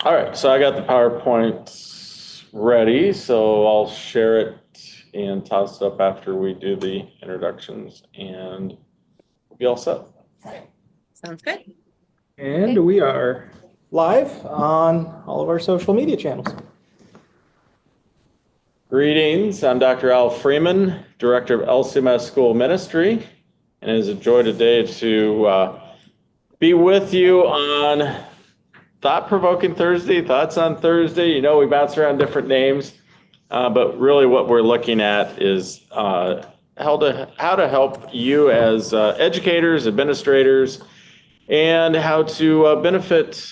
All right, so I got the PowerPoint ready, so I'll share it and toss it up after we do the introductions, and we'll be all set. Sounds good. And we are live on all of our social media channels. Greetings, I'm Dr. Al Freeman, Director of LCMS School Ministry, and it is a joy today to be with you on Thought-Provoking Thursday, Thoughts on Thursday. You know, we bounce around different names, but really what we're looking at is how to help you as educators, administrators, and how to benefit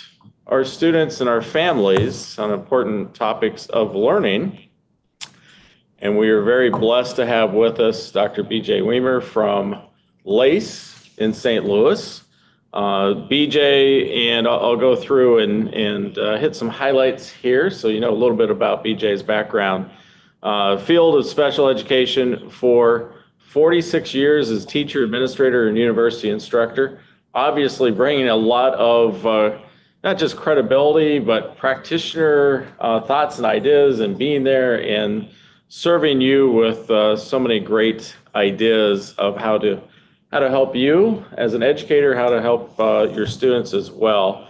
our students and our families on important topics of learning. And we are very blessed to have with us Dr. BJ Weimer from LACE in St. Louis. BJ, and I'll go through and hit some highlights here so you know a little bit about BJ's background. Field of special education for 46 years as teacher, administrator, and university instructor. Obviously bringing a lot of not just credibility, but practitioner thoughts and ideas, and being there and serving you with so many great ideas of how to help you as an educator, how to help your students as well.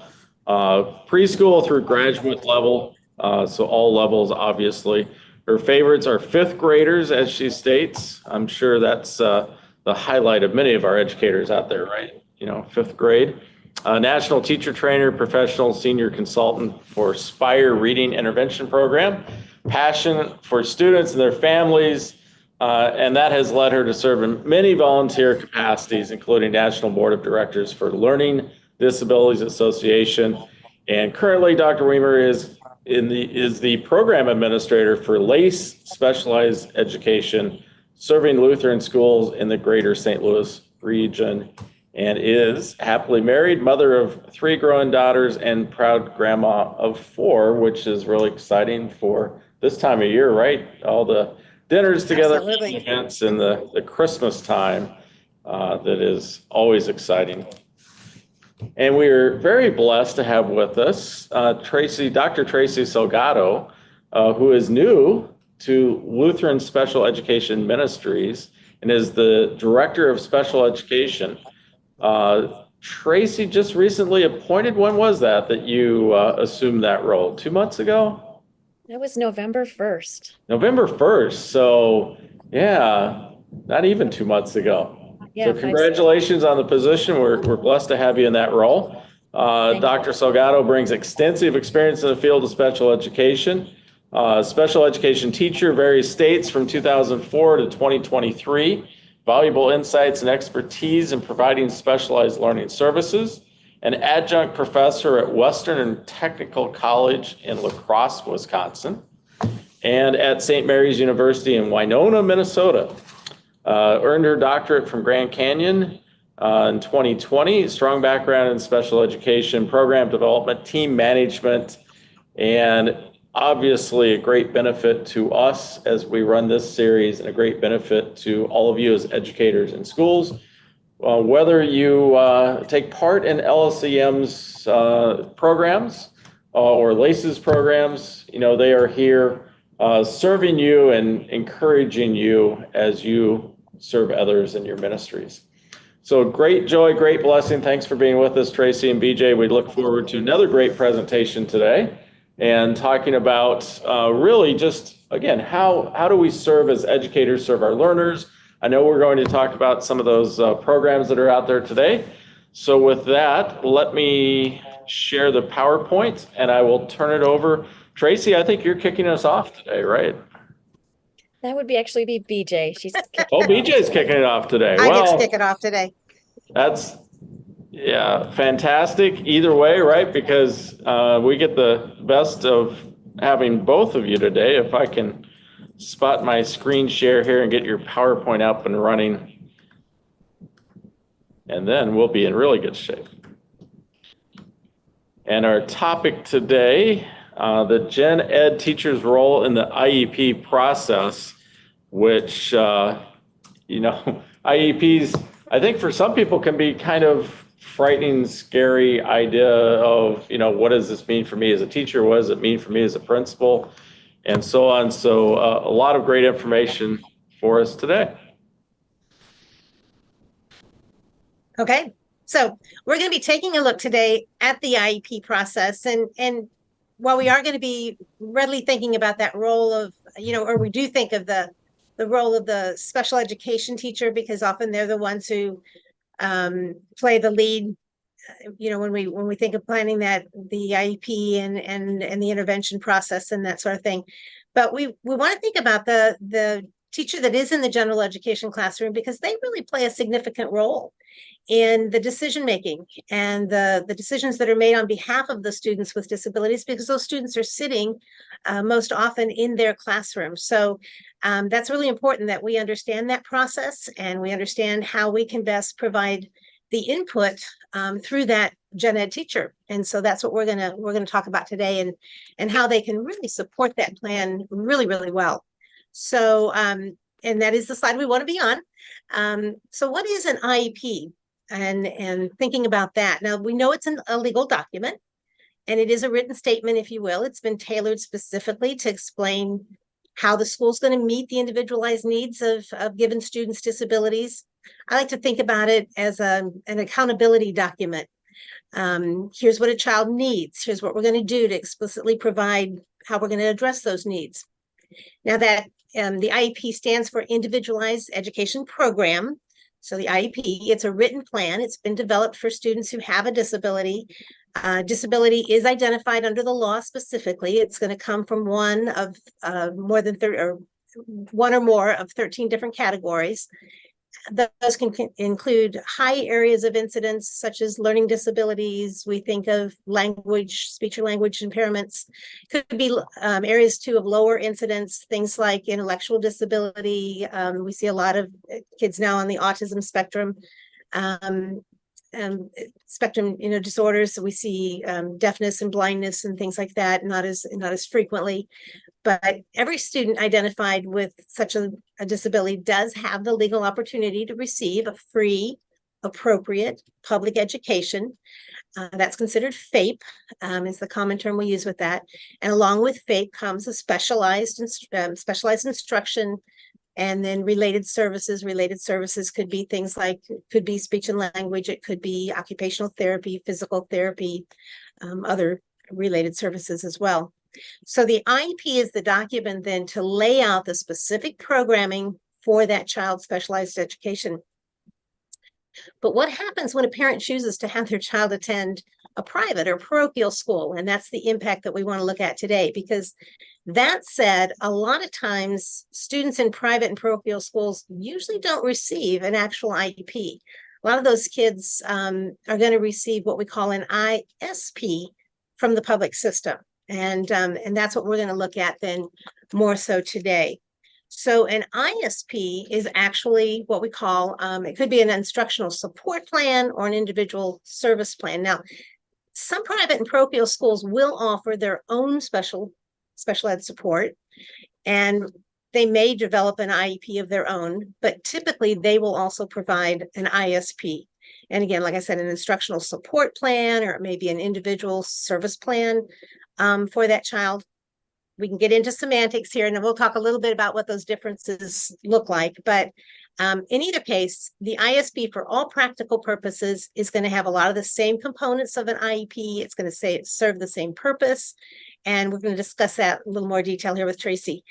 Preschool through graduate level, so all levels, obviously. Her favorites are fifth graders, as she states. I'm sure that's the highlight of many of our educators out there, right? You know, fifth grade. National teacher trainer, professional senior consultant for Spire Reading Intervention Program. Passion for students and their families, and that has led her to serve in many volunteer capacities, including National Board of Directors for Learning Disabilities Association. And currently, Dr. Weimer is the program administrator for LACE Specialized Education, serving Lutheran schools in the greater St. Louis region, and is happily married, mother of 3 growing daughters, and proud grandma of 4, which is really exciting for this time of year, right? All the dinners together, events, and the Christmas time that is always exciting. And we are very blessed to have with us Dr. Tracy Salgado, who is new to Lutheran Special Education Ministries and is the Director of Special Education. Tracy just recently appointed. When was that you assumed that role? 2 months ago? It was November 1st. November 1st. So, yeah, not even 2 months ago. Yeah, so congratulations on the position. We're blessed to have you in that role. Dr. Salgado brings extensive experience in the field of special education. Special education teacher, various states from 2004 to 2023. Valuable insights and expertise in providing specialized learning services. An adjunct professor at Western Technical College in La Crosse, Wisconsin, and at St. Mary's University in Winona, Minnesota. Earned her doctorate from Grand Canyon in 2020. Strong background in special education, program development, team management, and obviously a great benefit to us as we run this series, and a great benefit to all of you as educators in schools. Whether you take part in LCM's programs or LACE's programs, you know, they are here serving you and encouraging you as you serve others in your ministries. So great joy, great blessing. Thanks for being with us, Tracy and BJ. We look forward to another great presentation today and talking about really just, again, how do we serve as educators, serve our learners. I know we're going to talk about some of those programs that are out there today. So with that, let me share the PowerPoint and I will turn it over. Tracy, I think you're kicking us off today, right? That would actually be BJ. She's BJ's kicking it off today. I get to kick it off today. That's, yeah, fantastic. Either way, right? Because we get the best of having both of you today. If I can spot my screen share here and get your PowerPoint up and running, and then we'll be in really good shape. And our topic today, the Gen Ed teacher's role in the IEP process, which, IEPs, I think for some people can be kind of frightening, scary idea of, what does this mean for me as a teacher? What does it mean for me as a principal? And so on. So a lot of great information for us today. Okay, so we're going to be taking a look today at the IEP process, and while we are going to be readily thinking about that role of, or we do think of the role of the special education teacher, because often they're the ones who play the lead, when we think of planning the IEP and the intervention process and that sort of thing. But we want to think about the teacher that is in the general education classroom, because they really play a significant role in the decision making and the decisions that are made on behalf of the students with disabilities, because those students are sitting most often in their classroom. So that's really important that we understand that process, and we understand how we can best provide the input through that gen ed teacher. And so that's what we're gonna talk about today, and how they can really support that plan really, really well. So and that is the slide we want to be on. So what is an IEP? And thinking about that. Now, we know it's a legal document, and it is a written statement, if you will. It's been tailored specifically to explain how the school's going to meet the individualized needs of given students' disabilities. I like to think about it as an accountability document. Here's what a child needs. Here's what we're going to do to explicitly provide how we're going to address those needs. Now that the IEP stands for Individualized Education Program. So the IEP, it's a written plan. It's been developed for students who have a disability. Disability is identified under the law specifically. It's going to come from one of more than 30 or one or more of 13 different categories. Those can include high areas of incidence, such as learning disabilities. We think of speech or language impairments. Could be areas too of lower incidence, things like intellectual disability. We see a lot of kids now on the autism spectrum. Disorders. So we see deafness and blindness and things like that, not as frequently. But every student identified with such a disability does have the legal opportunity to receive a free, appropriate public education. That's considered FAPE, is the common term we use with that. And along with FAPE comes a specialized instruction, and then related services. Related services could be things like, could be speech and language, it could be occupational therapy, physical therapy, other related services as well. So the IEP is the document then to lay out the specific programming for that child's specialized education. But what happens when a parent chooses to have their child attend a private or parochial school? And that's the impact that we want to look at today, because that said, a lot of times students in private and parochial schools usually don't receive an actual IEP. A lot of those kids are going to receive what we call an ISP from the public system. And that's what we're going to look at then more so today. So an ISP is actually what we call, it could be an instructional support plan or an individual service plan. Now, some private and parochial schools will offer their own special ed support, and they may develop an IEP of their own, but typically they will also provide an ISP. And again, like I said, an instructional support plan, or it may be an individual service plan for that child. We can get into semantics here, and then we'll talk a little bit about what those differences look like. But in either case, the ISP, for all practical purposes, is going to have a lot of the same components of an IEP. It's going to serve the same purpose. And we're going to discuss that in a little more detail here with Tracy.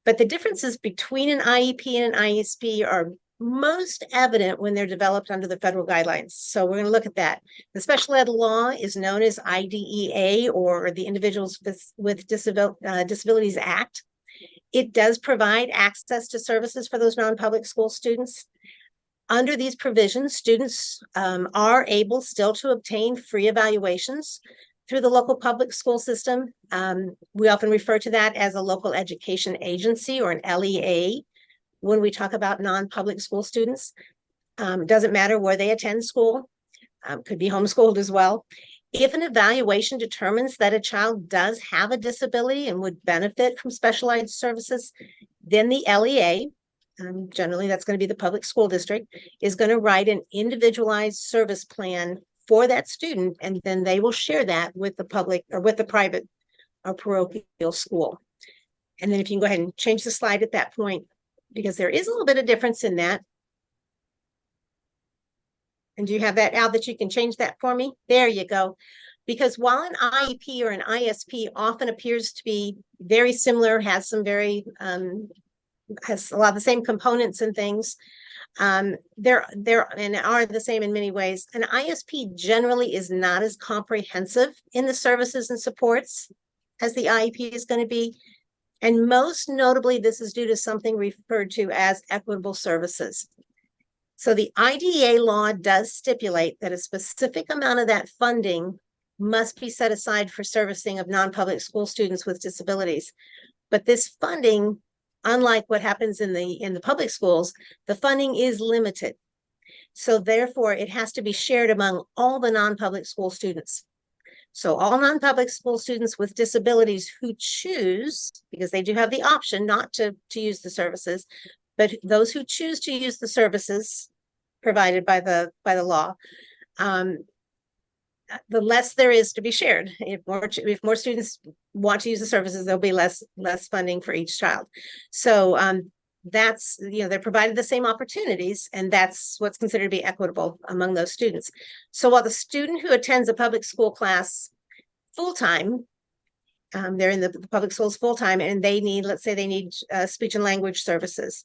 But the differences between an IEP and an ISP are most evident when they're developed under the federal guidelines. So we're going to look at that. The special ed law is known as IDEA, or the Individuals with Disabilities Act. It does provide access to services for those non-public school students. Under these provisions, students are able still to obtain free evaluations through the local public school system. We often refer to that as a local education agency, or an LEA, when we talk about non-public school students. Doesn't matter where they attend school, could be homeschooled as well. If an evaluation determines that a child does have a disability and would benefit from specialized services, then the LEA generally that's going to be the public school district, is going to write an individualized service plan for that student, and then they will share that with the public or with the private or parochial school. And then if you can go ahead and change the slide at that point, because there is a little bit of difference in that. And do you have that, Al, that you can change that for me? There you go. Because while an IEP or an ISP often appears to be very similar, has some very, has a lot of the same components and things, they're and are the same in many ways. An ISP generally is not as comprehensive in the services and supports as the IEP is going to be. And most notably, this is due to something referred to as equitable services. So the IDEA law does stipulate that a specific amount of that funding must be set aside for servicing of non-public school students with disabilities. But this funding, unlike what happens in the public schools, the funding is limited. So therefore, it has to be shared among all the non-public school students. So all non-public school students with disabilities who choose, because they do have the option not to use the services, but those who choose to use the services provided by the law, the less there is to be shared. If more students want to use the services, there'll be less funding for each child. So that's, they're provided the same opportunities, and that's what's considered to be equitable among those students. So while the student who attends a public school class full-time, they're in the public schools full-time, and they need, let's say they need speech and language services.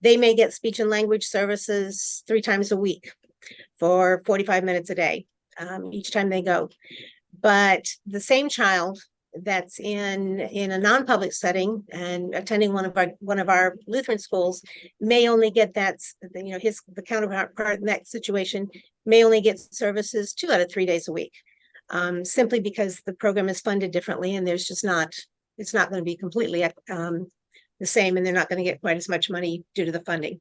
They may get speech and language services 3 times a week for 45 minutes a day, each time they go. But the same child that's in a non-public setting and attending one of our Lutheran schools may only get that, the counterpart in that situation may only get services 2 out of 3 days a week, simply because the program is funded differently, and there's just it's not going to be completely the same, and they're not going to get quite as much money due to the funding.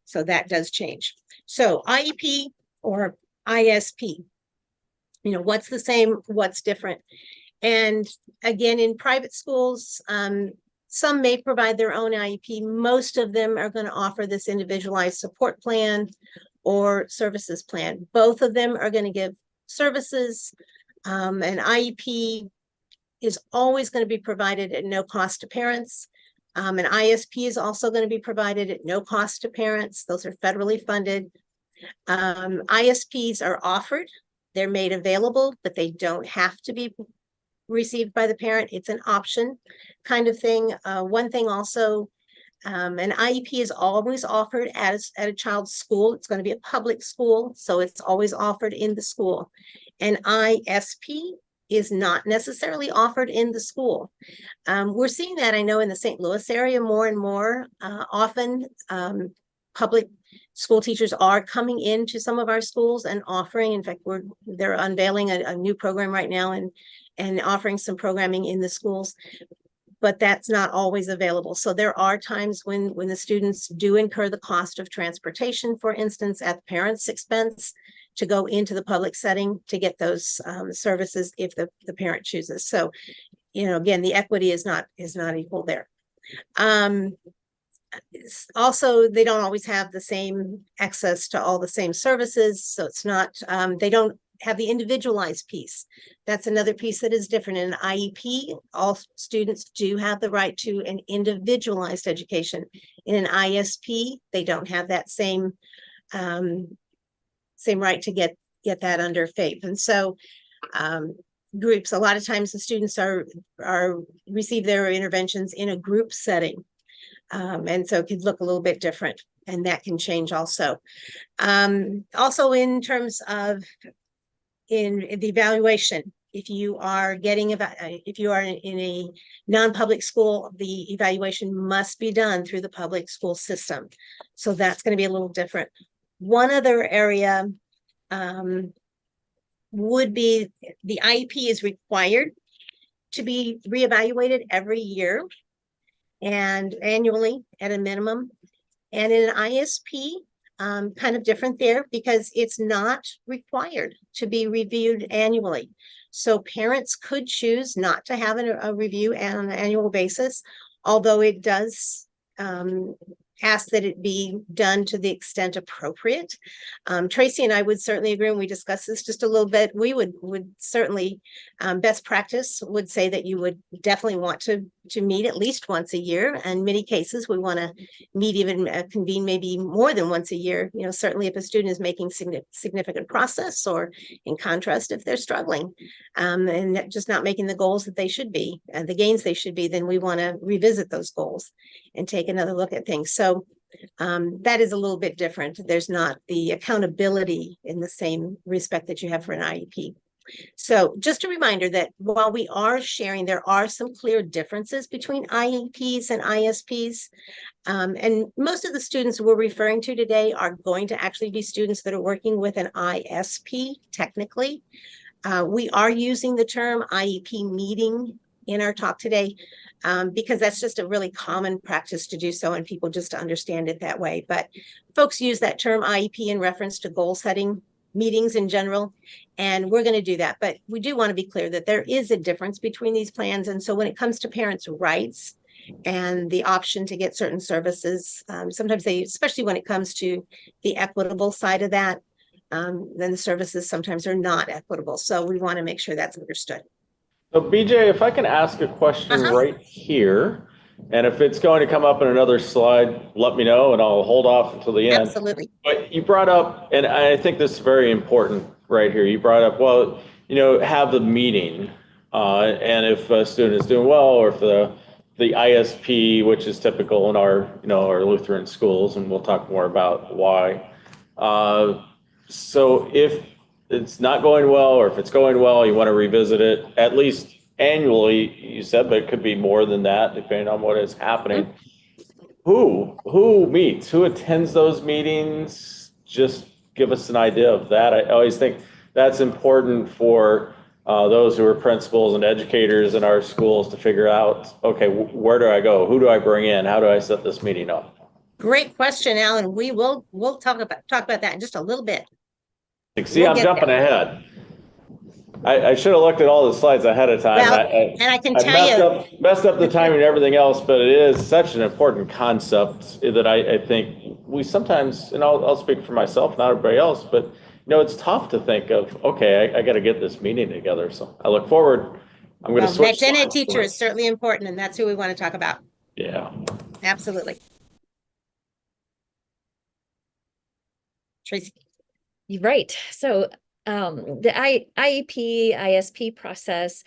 So that does change. So IEP or ISP, what's the same, what's different? And again, in private schools, some may provide their own IEP. Most of them are going to offer this individualized support plan or services plan. Both of them are going to give services. An IEP is always going to be provided at no cost to parents. An ISP is also going to be provided at no cost to parents. Those are federally funded. ISPs are offered. They're made available, but they don't have to be received by the parent. It's an option kind of thing. One thing also, an IEP is always offered at a child's school. It's going to be a public school, so it's always offered in the school. An ISP is not necessarily offered in the school. We're seeing that, I know, in the St. Louis area more and more often. Public school teachers are coming into some of our schools and offering, in fact, they're unveiling a new program right now and offering some programming in the schools, but that's not always available. So there are times when the students do incur the cost of transportation, for instance, at the parents' expense, to go into the public setting to get those services if the parent chooses. So, again, the equity is not equal there. Also, they don't always have the same access to all the same services. So it's not, they don't have the individualized piece. That's another piece that is different. In an IEP, all students do have the right to an individualized education. In an ISP, they don't have that same right to get that under FAPE. And so groups, a lot of times the students receive their interventions in a group setting. And so it could look a little bit different, and that can change also. Also, in terms of in the evaluation, if you are in a non-public school, the evaluation must be done through the public school system. So that's going to be a little different. One other area would be the IEP is required to be reevaluated every year and annually at a minimum. And in an ISP, kind of different there because it's not required to be reviewed annually. So parents could choose not to have a review on an annual basis, although it does ask that it be done to the extent appropriate. Tracy and I would certainly agree, and we discussed this just a little bit. We would certainly, best practice would say that you would definitely want to meet at least once a year. And in many cases, we want to meet even convene maybe more than once a year. You know, certainly if a student is making significant process, or in contrast, if they're struggling and just not making the goals that they should be, and the gains they should be, then we want to revisit those goals and take another look at things. So that is a little bit different. There's not the accountability in the same respect that you have for an IEP. So just a reminder that while we are sharing, there are some clear differences between IEPs and ISPs. And most of the students we're referring to today are going to actually be students that are working with an ISP technically. We are using the term IEP meeting in our talk today because that's just a really common practice to do so, and people just understand it that way. But folks use that term IEP in reference to goal setting meetings in general, and we're going to do that. But we do want to be clear that there is a difference between these plans. And so when it comes to parents' rights and the option to get certain services, sometimes they, especially when it comes to the equitable side of that, then the services sometimes are not equitable. So we want to make sure that's understood. So BJ, if I can ask a question right here, and if it's going to come up in another slide, let me know and I'll hold off until the end. Absolutely. But you brought up, and I think this is very important right here. You brought up, well, you know, have the meeting, and if a student is doing well, or if the ISP, which is typical in our, you know, our Lutheran schools, and we'll talk more about why. So if it's not going well, or if it's going well, you want to revisit it at least annually, you said, but it could be more than that depending on what is happening. Who meets, who attends those meetings? Just give us an idea of that. I always think that's important for those who are principals and educators in our schools to figure out, okay, where do I go? Who do I bring in? How do I set this meeting up? Great question, Alan. We'll talk about that in just a little bit. See, I'm jumping ahead. I should have looked at all the slides ahead of time. Well, and I can tell you, messed up the timing and everything else, but it is such an important concept that I think we sometimes, and I'll speak for myself, not everybody else, but you know, it's tough to think of, okay, I got to get this meeting together. So I look forward. I'm going to switch. Next ed teacher is certainly important, and that's who we want to talk about. Yeah. Absolutely. Tracy. You're right. So the IEP, ISP process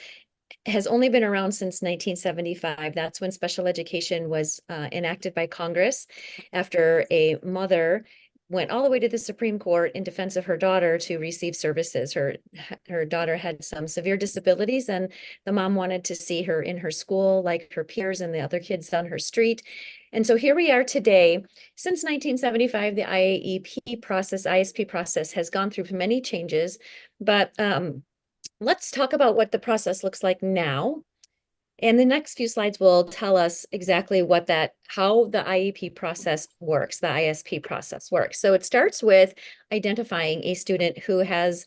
has only been around since 1975. That's when special education was enacted by Congress after a mother went all the way to the Supreme Court in defense of her daughter to receive services. Her daughter had some severe disabilities, and the mom wanted to see her in her school like her peers and the other kids on her street. And so here we are today. Since 1975, the IEP process, ISP process has gone through many changes, but let's talk about what the process looks like now. And the next few slides will tell us exactly how the IEP process works, the ISP process works. So it starts with identifying a student who has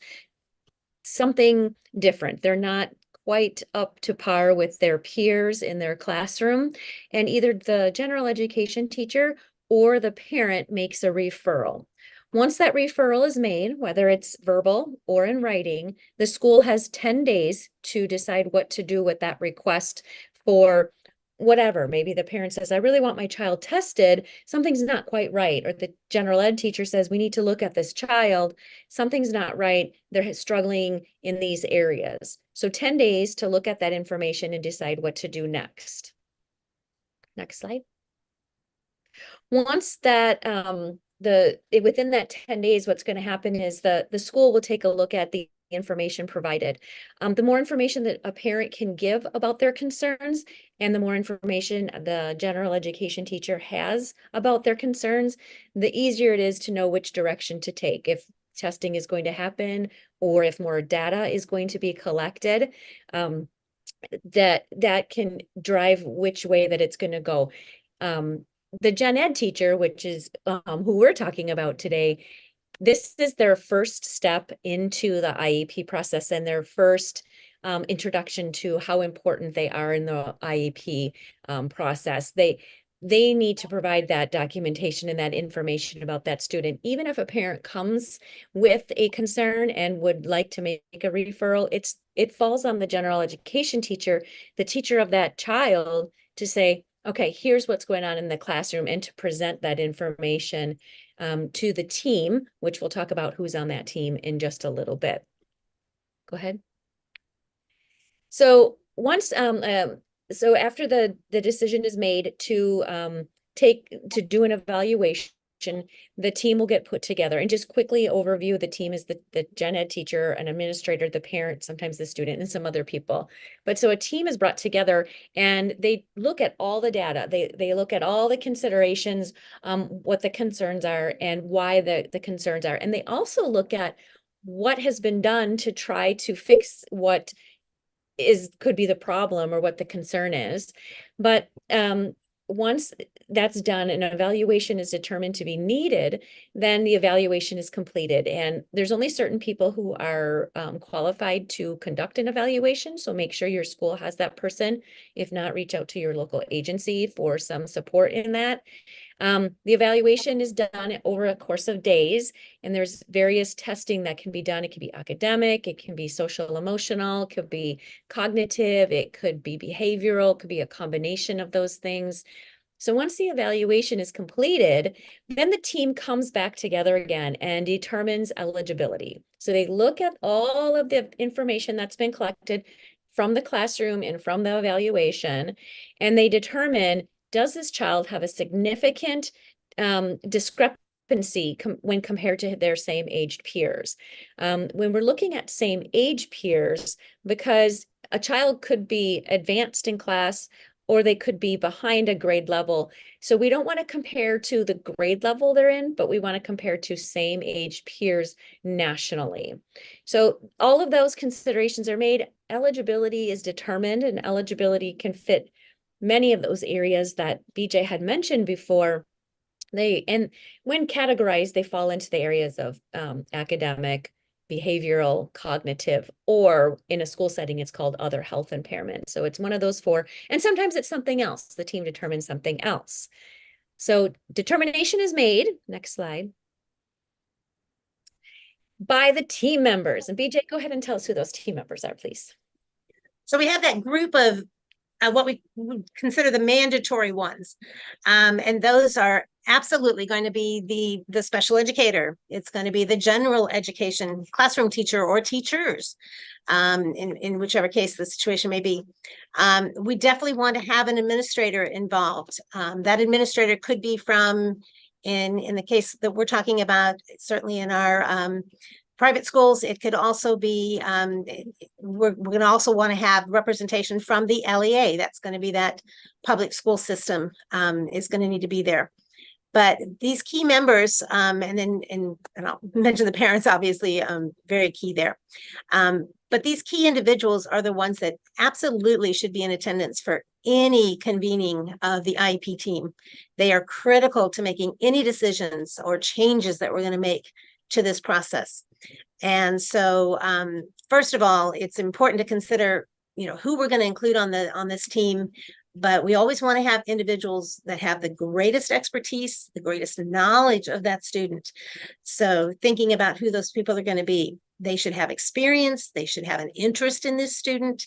something different. They're not quite up to par with their peers in their classroom, and either the general education teacher or the parent makes a referral. Once that referral is made, whether it's verbal or in writing, the school has 10 days to decide what to do with that request for whatever. Maybe the parent says, I really want my child tested. Something's not quite right. Or the general ed teacher says, we need to look at this child. Something's not right. They're struggling in these areas. So 10 days to look at that information and decide what to do next. Next slide. Once that within that 10 days, what's going to happen is the school will take a look at the information provided. The more information that a parent can give about their concerns, and the more information the general education teacher has about their concerns, the easier it is to know which direction to take. If testing is going to happen, or if more data is going to be collected, that can drive which way that it's going to go. The gen ed teacher, which is who we're talking about today, this is their first step into the IEP process and their first introduction to how important they are in the IEP process. they need to provide that documentation and that information about that student. Even if a parent comes with a concern and would like to make a referral, it falls on the general education teacher, the teacher of that child, to say, okay, here's what's going on in the classroom, and to present that information to the team, which we'll talk about who's on that team in just a little bit. Go ahead. So once so after the decision is made to do an evaluation, the team will get put together. And just quickly overview, the team is the gen ed teacher, an administrator, the parent, sometimes the student, and some other people. But so a team is brought together and they look at all the data. They look at all the considerations, what the concerns are and why the concerns are. And they also look at what has been done to try to fix what could be the problem or what the concern is. But once that's done, an evaluation is determined to be needed, then the evaluation is completed. And there's only certain people who are qualified to conduct an evaluation. So make sure your school has that person. If not, reach out to your local agency for some support in that. The evaluation is done over a course of days, and there's various testing that can be done. It can be academic, it can be social emotional, it could be cognitive, it could be behavioral, it could be a combination of those things. So once the evaluation is completed, then the team comes back together again and determines eligibility. So they look at all of the information that's been collected from the classroom and from the evaluation, and they determine, does this child have a significant discrepancy when compared to their same aged peers? When we're looking at same age peers, because a child could be advanced in class or they could be behind a grade level. So we don't want to compare to the grade level they're in, but we want to compare to same age peers nationally. So all of those considerations are made. Eligibility is determined, and eligibility can fit many of those areas that BJ had mentioned before. And when categorized, they fall into the areas of academic, behavioral, cognitive, or in a school setting, it's called other health impairment. So it's one of those four, and sometimes it's something else. The team determines something else. So determination is made, next slide, by the team members. And BJ, go ahead and tell us who those team members are, please. So we have that group of what we would consider the mandatory ones. And those are absolutely going to be the special educator. It's going to be the general education classroom teacher or teachers, in whichever case the situation may be. We definitely want to have an administrator involved. That administrator could be from, in the case that we're talking about, certainly in our private schools, it could also be, we're going to also want to have representation from the LEA. That's going to be that public school system is going to need to be there. But these key members, and I'll mention the parents, obviously, very key there. But these key individuals are the ones that absolutely should be in attendance for any convening of the IEP team. They are critical to making any decisions or changes that we're going to make to this process. And so, first of all, it's important to consider, who we're going to include on this team. But we always want to have individuals that have the greatest expertise, the greatest knowledge of that student. So thinking about who those people are going to be, they should have experience, they should have an interest in this student,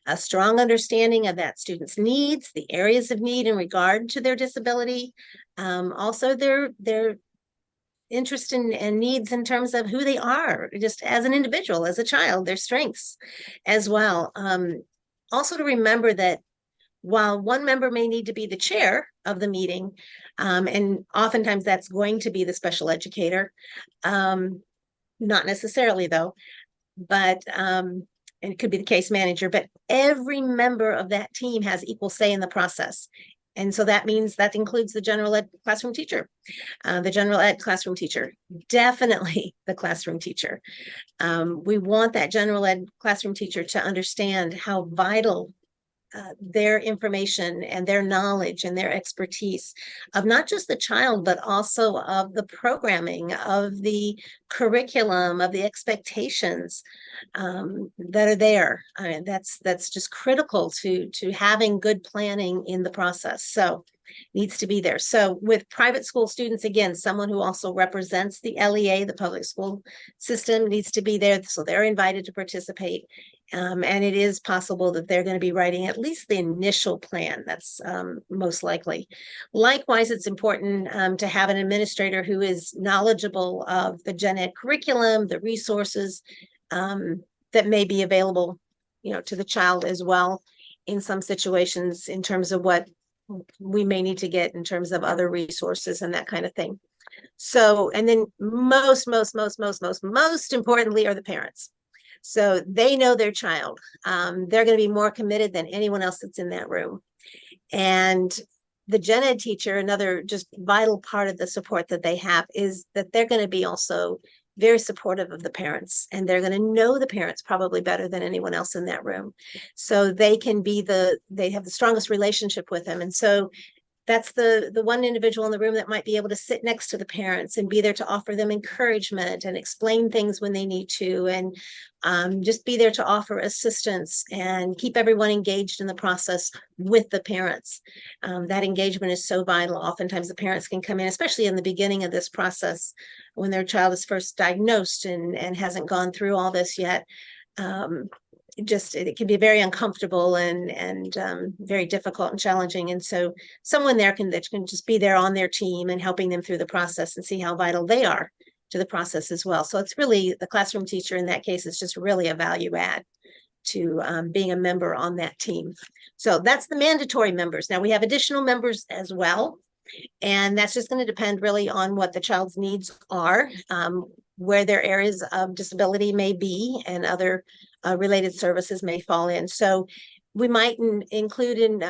a strong understanding of that student's needs, the areas of need in regard to their disability, also their interest and needs in terms of who they are, just as an individual, as a child, their strengths as well. Also to remember that while one member may need to be the chair of the meeting, and oftentimes that's going to be the special educator, not necessarily though, but and it could be the case manager, but every member of that team has equal say in the process. And so that means that includes the general ed classroom teacher, definitely the classroom teacher. We want that general ed classroom teacher to understand how vital their information and their knowledge and their expertise of not just the child, but also of the programming, of the curriculum, of the expectations that are there. I mean, that's just critical to having good planning in the process. So needs to be there. So with private school students, again, someone who also represents the LEA, the public school system, needs to be there. So they're invited to participate. And it is possible that they're going to be writing at least the initial plan. That's most likely. Likewise, it's important to have an administrator who is knowledgeable of the gen ed curriculum, the resources that may be available, to the child as well in some situations in terms of what we may need to get in terms of other resources and that kind of thing. So, and then most importantly are the parents. So they know their child. They're going to be more committed than anyone else that's in that room. And the gen ed teacher, another just vital part of the support that they have is that they're going to be also very supportive of the parents, and they're going to know the parents probably better than anyone else in that room. So they can be they have the strongest relationship with them. And so that's the one individual in the room that might be able to sit next to the parents and be there to offer them encouragement and explain things when they need to, and just be there to offer assistance and keep everyone engaged in the process with the parents. That engagement is so vital. Oftentimes the parents can come in, especially in the beginning of this process, when their child is first diagnosed and hasn't gone through all this yet. It can be very uncomfortable and very difficult and challenging. And so someone there that can just be there on their team and helping them through the process and see how vital they are to the process as well. So it's really the classroom teacher in that case is just really a value add to being a member on that team. So that's the mandatory members. Now we have additional members as well. And that's just going to depend really on what the child's needs are, where their areas of disability may be, and other related services may fall in. So we might include in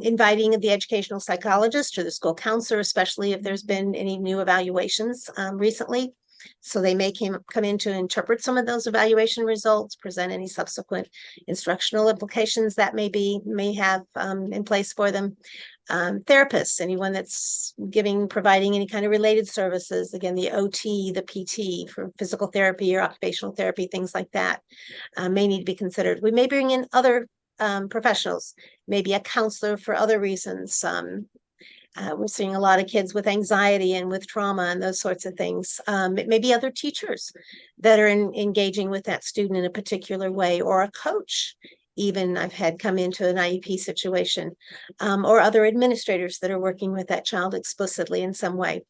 inviting the educational psychologist or the school counselor, especially if there's been any new evaluations recently. So they may come in to interpret some of those evaluation results, present any subsequent instructional implications that may have in place for them. Therapists, anyone that's providing any kind of related services, again, the OT, the PT for physical therapy or occupational therapy, things like that may need to be considered. We may bring in other professionals, maybe a counselor for other reasons. We're seeing a lot of kids with anxiety and with trauma and those sorts of things. It may be other teachers that are engaging with that student in a particular way, or a coach. Even I've had come into an IEP situation, or other administrators that are working with that child explicitly in some way.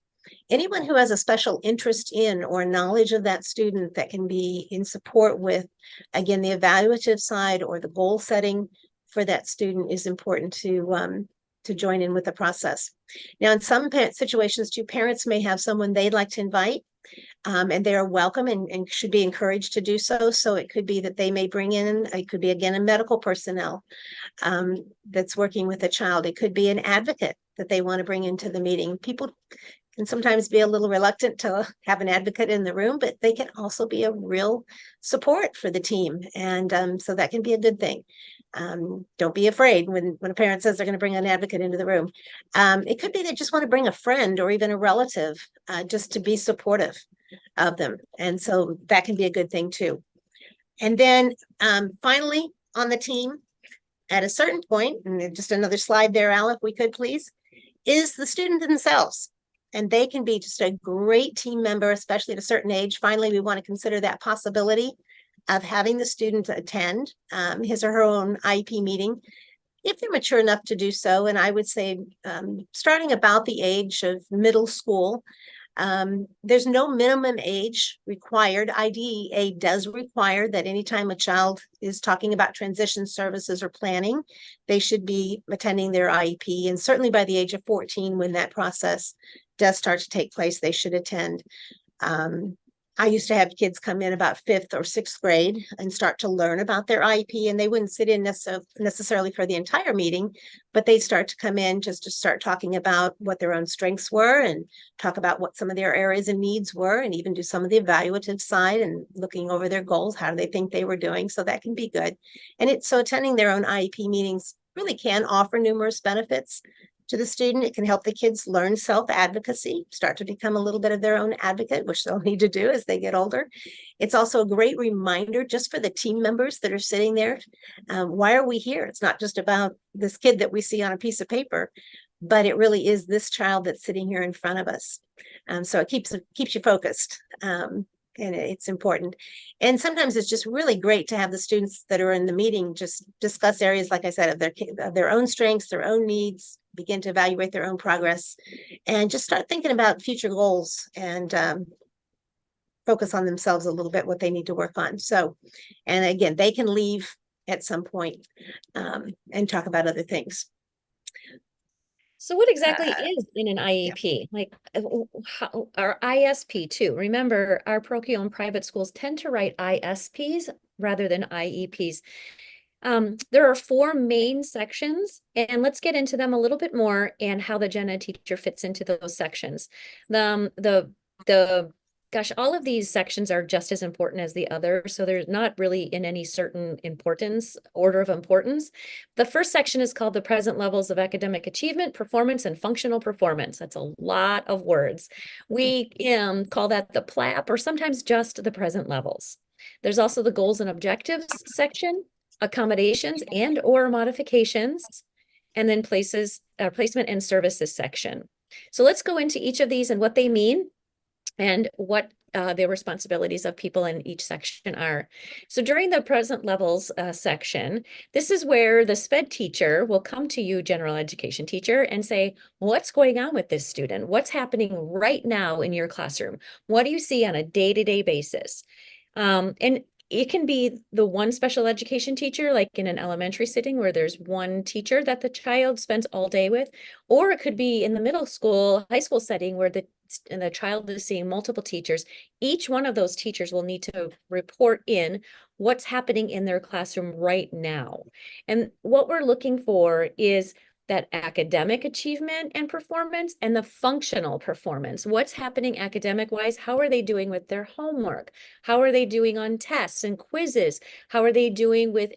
Anyone who has a special interest in or knowledge of that student that can be in support with, again, the evaluative side or the goal setting for that student is important to join in with the process. Now, in some situations too, parents may have someone they'd like to invite, and they are welcome and should be encouraged to do so. So it could be that they may bring in, it could be again, a medical personnel that's working with a child. It could be an advocate that they want to bring into the meeting. People can sometimes be a little reluctant to have an advocate in the room, but they can also be a real support for the team. And so that can be a good thing. Don't be afraid when a parent says they're going to bring an advocate into the room. It could be they just want to bring a friend or even a relative just to be supportive of them. And so that can be a good thing too. And then finally on the team, at a certain point, and just another slide there, Al, if we could please, is the student themselves. And they can be just a great team member, especially at a certain age. Finally, we want to consider that possibility of having the student attend his or her own IEP meeting, if they're mature enough to do so. And I would say starting about the age of middle school, there's no minimum age required. IDEA does require that anytime a child is talking about transition services or planning, they should be attending their IEP. And certainly by the age of 14, when that process does start to take place, they should attend. I used to have kids come in about 5th or 6th grade and start to learn about their IEP, and they wouldn't sit in necessarily for the entire meeting, but they'd start to come in just to start talking about what their own strengths were and talk about what some of their areas and needs were, and even do some of the evaluative side and looking over their goals. How do they think they were doing? So that can be good. And so attending their own IEP meetings really can offer numerous benefits to the student. It can help the kids learn self-advocacy, start to become a little bit of their own advocate, which they'll need to do as they get older. It's also a great reminder just for the team members that are sitting there. Why are we here? It's not just about this kid that we see on a piece of paper. but it really is this child that's sitting here in front of us. So it keeps you focused. And it's important. And sometimes it's just really great to have the students that are in the meeting just discuss areas, like I said, of their own strengths, their own needs, begin to evaluate their own progress, and just start thinking about future goals and focus on themselves a little bit, what they need to work on. So, and again, they can leave at some point and talk about other things. So what exactly is in an IEP? Like how, our ISP too. Remember, our parochial and private schools tend to write ISPs rather than IEPs. There are 4 main sections, and let's get into them a little bit more and how the gen ed teacher fits into those sections. Gosh, all of these sections are just as important as the other, so they're not really in any certain order of importance. The first section is called the present levels of academic achievement, performance, and functional performance. That's a lot of words. We call that the PLAP, or sometimes just the present levels. There's also the goals and objectives section, accommodations and or modifications, and then placement and services section. So let's go into each of these and what they mean and what the responsibilities of people in each section are. So during the present levels section, this is where the SPED teacher will come to you, general education teacher, and say, what's going on with this student? What's happening right now in your classroom? What do you see on a day-to-day basis? And it can be the one special education teacher, like in an elementary setting where there's one teacher that the child spends all day with, or it could be in the middle school, high school setting where the child is seeing multiple teachers. Each one of those teachers will need to report in what's happening in their classroom right now. And what we're looking for is that academic achievement and performance and the functional performance. What's happening academic wise? How are they doing with their homework? How are they doing on tests and quizzes? How are they doing with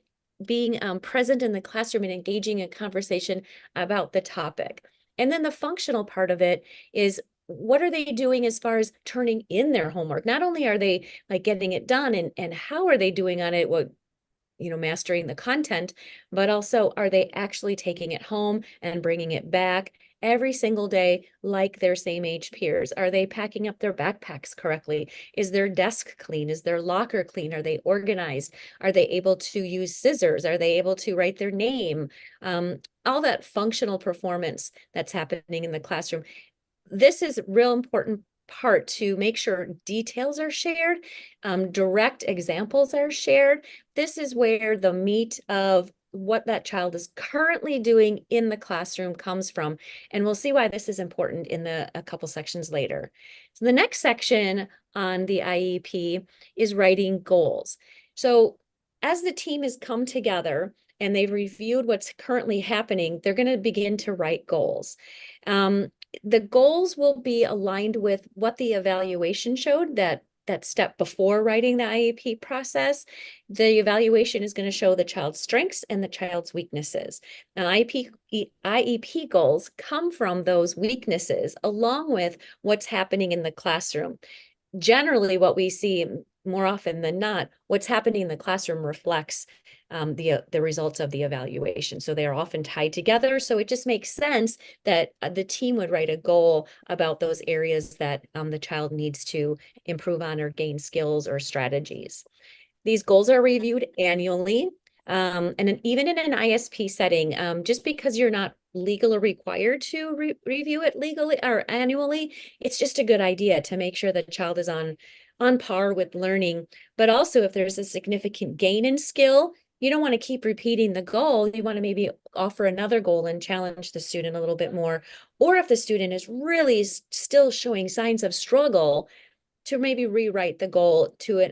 being present in the classroom and engaging in conversation about the topic? And then the functional part of it is, what are they doing as far as turning in their homework? Not only are they like getting it done, and how are they doing on it? What, mastering the content, but also are they actually taking it home and bringing it back every single day like their same age peers? Are they packing up their backpacks correctly? Is their desk clean? Is their locker clean? Are they organized? Are they able to use scissors? Are they able to write their name? All that functional performance that's happening in the classroom. This is real important part to make sure details are shared, direct examples are shared. This is where the meat of what that child is currently doing in the classroom comes from. And we'll see why this is important in a couple sections later. So the next section on the IEP is writing goals. So as the team has come together and they've reviewed what's currently happening, they're going to begin to write goals. The goals will be aligned with what the evaluation showed, that step before writing the IEP process. The evaluation is going to show the child's strengths and the child's weaknesses. Now, IEP goals come from those weaknesses along with what's happening in the classroom. Generally, what we see more often than not, what's happening in the classroom reflects the results of the evaluation. So they are often tied together. So it just makes sense that the team would write a goal about those areas that the child needs to improve on or gain skills or strategies. These goals are reviewed annually. And even in an ISP setting, just because you're not legally required to review it legally or annually, it's just a good idea to make sure the child is on par with learning. But also, if there's a significant gain in skill, you don't want to keep repeating the goal. You want to maybe offer another goal and challenge the student a little bit more. Or if the student is really still showing signs of struggle, to maybe rewrite the goal to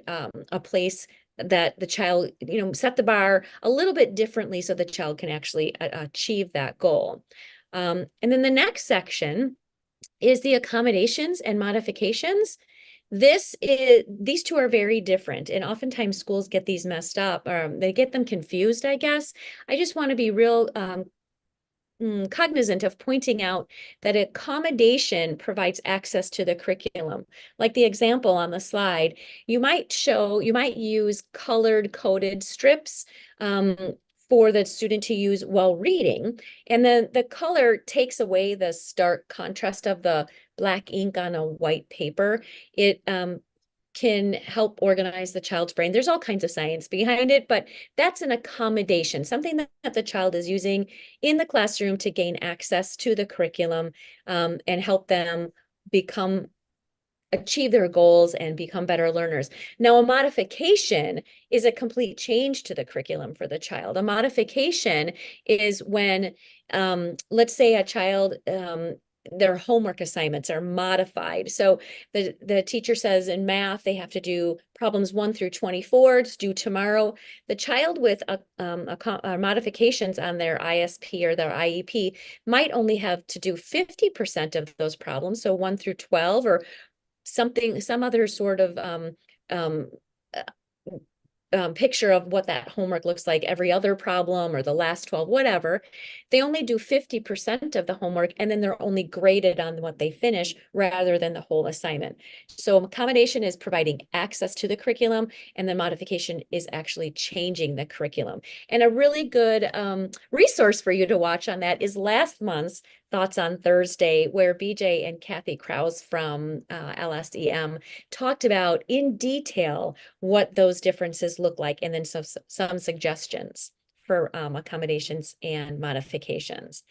a place that the child, set the bar a little bit differently so the child can actually achieve that goal. And then the next section is the accommodations and modifications. These two are very different, and oftentimes schools get these messed up. They get them confused, I guess. I just want to be real cognizant of pointing out that accommodation provides access to the curriculum. Like the example on the slide, you might use colored coded strips for the student to use while reading. And then the color takes away the stark contrast of the black ink on a white paper. It can help organize the child's brain. There's all kinds of science behind it, but that's an accommodation, something that the child is using in the classroom to gain access to the curriculum, and help them achieve their goals and become better learners. Now, a modification is a complete change to the curriculum for the child. A modification is when, let's say a child, their homework assignments are modified. So the teacher says in math, they have to do problems 1 through 24, it's due tomorrow. The child with modifications on their ISP or their IEP might only have to do 50% of those problems. So 1 through 12, or some other sort of um, picture of what that homework looks like, every other problem or the last 12, whatever. They only do 50% of the homework, and then they're only graded on what they finish rather than the whole assignment. So accommodation is providing access to the curriculum, and the modification is actually changing the curriculum. And a really good resource for you to watch on that is last month's Thoughts on Thursday, where BJ and Kathy Krause from LSEM talked about in detail what those differences look like, and then some suggestions for accommodations and modifications.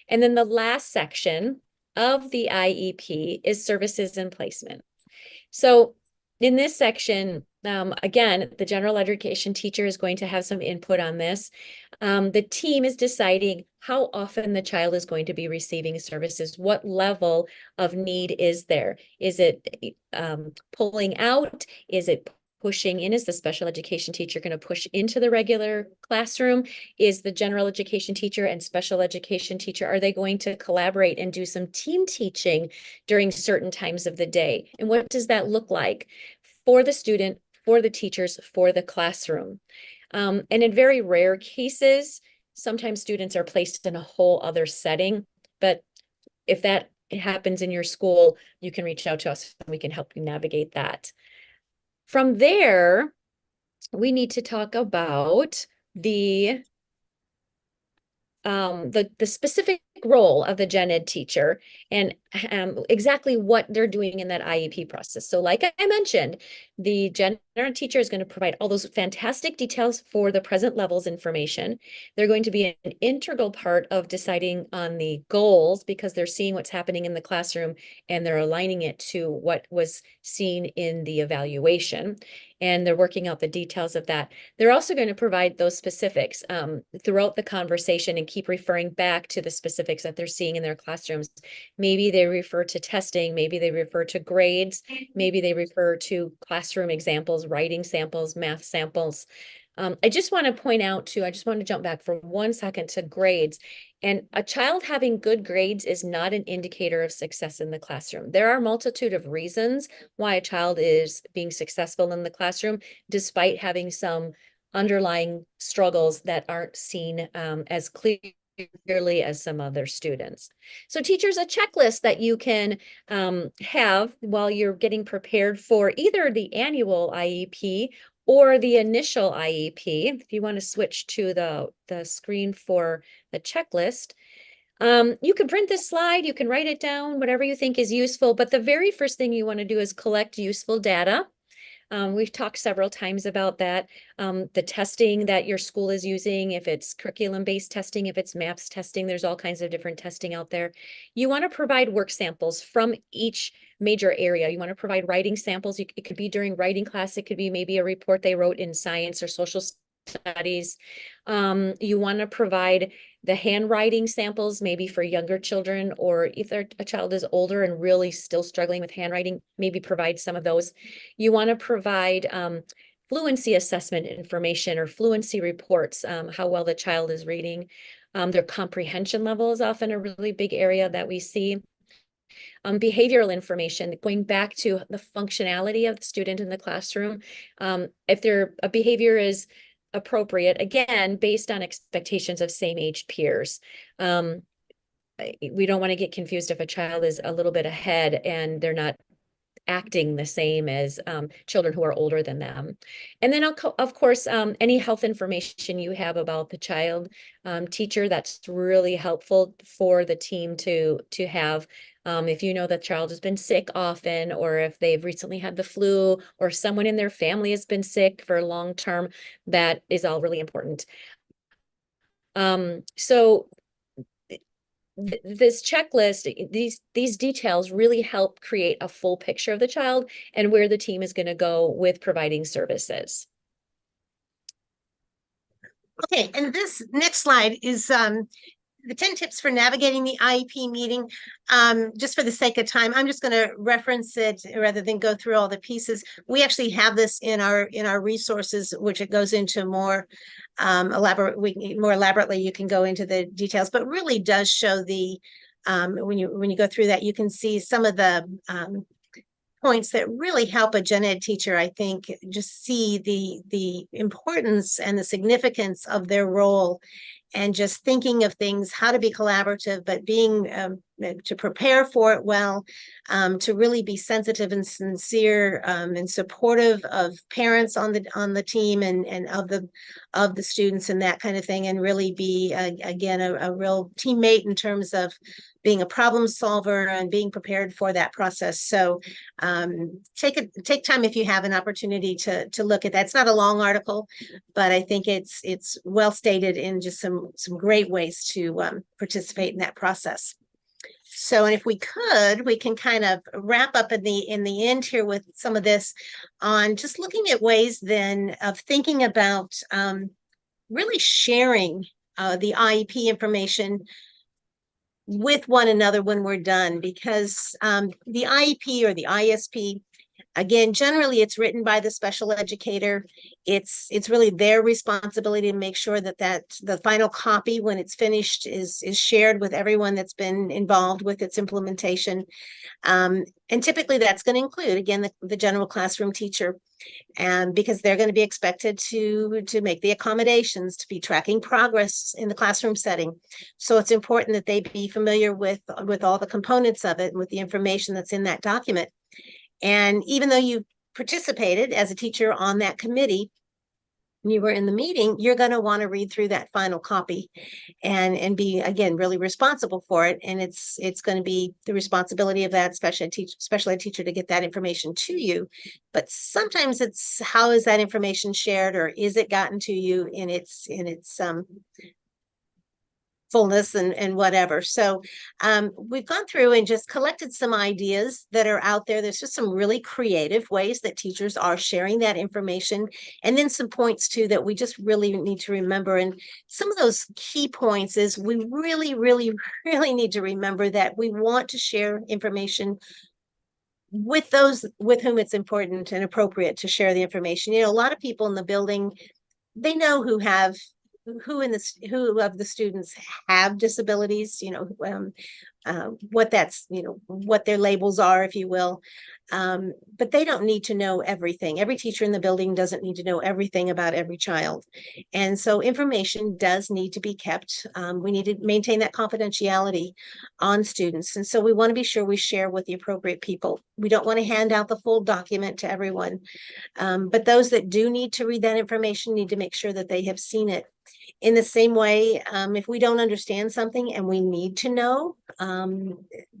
And then the last section of the IEP is services and placement. So in this section, again, the general education teacher is going to have some input on this. The team is deciding how often the child is going to be receiving services. What level of need is there? Is it pulling out? Is it pushing in? Is the special education teacher going to push into the regular classroom? Is the general education teacher and special education teacher, are they going to collaborate and do some team teaching during certain times of the day? And what does that look like for the student, for the teachers, for the classroom? And in very rare cases, sometimes students are placed in a whole other setting. But if that happens in your school, you can reach out to us and we can help you navigate that. From there, we need to talk about the specific role of the gen ed teacher and exactly what they're doing in that IEP process. So like I mentioned, the gen ed teacher is going to provide all those fantastic details for the present levels information. They're going to be an integral part of deciding on the goals, because they're seeing what's happening in the classroom and they're aligning it to what was seen in the evaluation. And they're working out the details of that. They're also going to provide those specifics throughout the conversation and keep referring back to the specifics that they're seeing in their classrooms. Maybe they refer to testing, maybe they refer to grades, maybe they refer to classroom examples, writing samples, math samples. I just want to point out too, I just want to jump back for 1 second to grades. And a child having good grades is not an indicator of success in the classroom. There are a multitude of reasons why a child is being successful in the classroom, despite having some underlying struggles that aren't seen as clearly as some other students. So teachers, a checklist that you can have while you're getting prepared for either the annual IEP or the initial IEP. If you want to switch to the screen for the checklist, you can print this slide, you can write it down, whatever you think is useful. But the very first thing you want to do is collect useful data. We've talked several times about that. The testing that your school is using, if it's curriculum-based testing, if it's MAPS testing, there's all kinds of different testing out there. You want to provide work samples from each major area. You want to provide writing samples. It could be during writing class. It could be maybe a report they wrote in science or social studies. You want to provide the handwriting samples, maybe for younger children, or if a child is older and really still struggling with handwriting, maybe provide some of those. You want to provide fluency assessment information or fluency reports, how well the child is reading. Their comprehension level is often a really big area that we see. Behavioral information, going back to the functionality of the student in the classroom. If their behavior is appropriate, again, based on expectations of same age peers. We don't want to get confused if a child is a little bit ahead and they're not acting the same as children who are older than them. And then of course, any health information you have about the child, teacher, that's really helpful for the team to have. If you know the child has been sick often, or if they've recently had the flu, or someone in their family has been sick for long term, that is all really important. So this checklist, these details really help create a full picture of the child and where the team is going to go with providing services. Okay, and this next slide is the 10 tips for navigating the IEP meeting. Just for the sake of time, I'm just going to reference it rather than go through all the pieces. We actually have this in our resources, which it goes into more more elaborately. You can go into the details, but really does show the when you go through that, you can see some of the points that really help a gen ed teacher, I think, just see the importance and the significance of their role, and just thinking of things, how to be collaborative, but being to prepare for it well, to really be sensitive and sincere and supportive of parents on the team and of the students and that kind of thing, and really be again a real teammate in terms of being a problem solver and being prepared for that process. So take time if you have an opportunity to look at that. It's not a long article, but I think it's well stated in just some great ways to participate in that process. So, and if we can kind of wrap up in the end here with some of this on just looking at ways then of thinking about really sharing the IEP information with one another when we're done, because the IEP or the ISP, again, generally it's written by the special educator. It's really their responsibility to make sure that the final copy, when it's finished, is shared with everyone that's been involved with its implementation. And typically that's going to include, again, the general classroom teacher, and because they're going to be expected to make the accommodations, to be tracking progress in the classroom setting. So it's important that they be familiar with all the components of it and with the information that's in that document. And even though you participated as a teacher on that committee, you were in the meeting, you're going to want to read through that final copy and be, again, really responsible for it. And it's going to be the responsibility of that special ed teacher to get that information to you. But sometimes it's, how is that information shared, or is it gotten to you in its fullness and whatever. So we've gone through and just collected some ideas that are out there. There's just some really creative ways that teachers are sharing that information, and then some points too that we just really need to remember. And some of those key points is we really, really, really need to remember that we want to share information with those with whom it's important and appropriate to share the information. You know, a lot of people in the building, they know who of the students have disabilities, what that's, what their labels are, if you will. But they don't need to know everything. Every teacher in the building doesn't need to know everything about every child. And so information does need to be kept. We need to maintain that confidentiality on students. And so we want to be sure we share with the appropriate people. We don't want to hand out the full document to everyone. But those that do need to read that information need to make sure that they have seen it. In the same way, if we don't understand something and we need to know,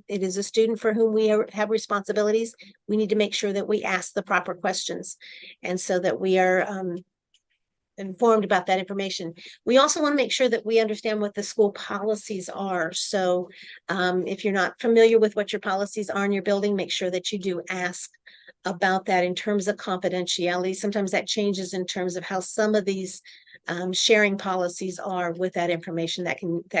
it is a student for whom we have responsibilities, we need to make sure that we ask the proper questions, and so that we are informed about that information. We also want to make sure that we understand what the school policies are. So if you're not familiar with what your policies are in your building, make sure that you do ask about that in terms of confidentiality. Sometimes that changes in terms of how some of these sharing policies are with that information. That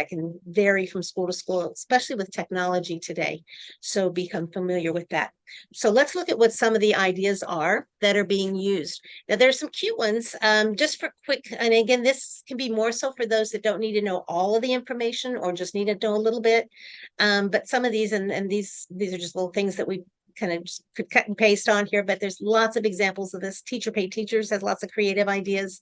can vary from school to school, especially with technology today. So become familiar with that. So let's look at what some of the ideas are that are being used. Now there's some cute ones, just for quick, and again, this can be more so for those that don't need to know all of the information or just need to know a little bit. But some of these, and these are just little things that we kind of just could cut and paste on here, but there's lots of examples of this. Teacher Pay Teachers has lots of creative ideas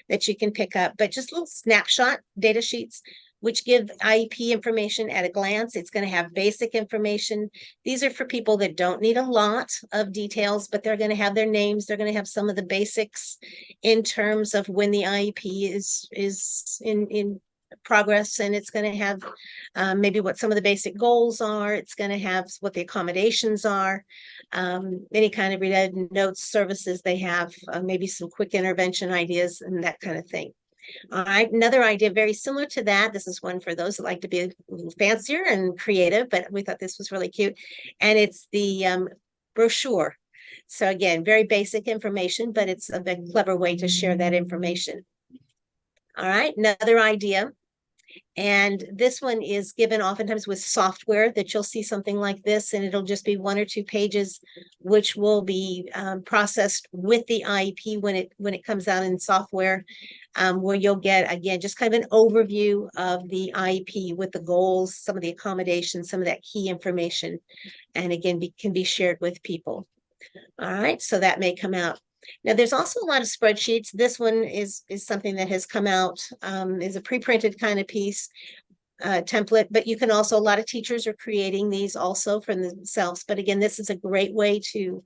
that you can pick up, but just little snapshot data sheets which give IEP information at a glance. It's going to have basic information. These are for people that don't need a lot of details, but they're going to have their names. They're going to have some of the basics in terms of when the IEP is in progress, and it's going to have maybe what some of the basic goals are. It's going to have what the accommodations are, any kind of related notes, services they have, maybe some quick intervention ideas and that kind of thing. All right, another idea very similar to that. This is one for those that like to be a little fancier and creative, but we thought this was really cute. And it's the brochure. So again, very basic information, but it's a very clever way to share that information. All right, another idea. And this one is given oftentimes with software, that you'll see something like this, and it'll just be 1 or 2 pages, which will be processed with the IEP when it comes out in software, where you'll get, again, just kind of an overview of the IEP with the goals, some of the accommodations, some of that key information, and again, can be shared with people. All right, so that may come out. Now, there's also a lot of spreadsheets. This one is something that has come out, is a pre-printed kind of piece, template, but you can also, a lot of teachers are creating these also for themselves. But again, this is a great way to,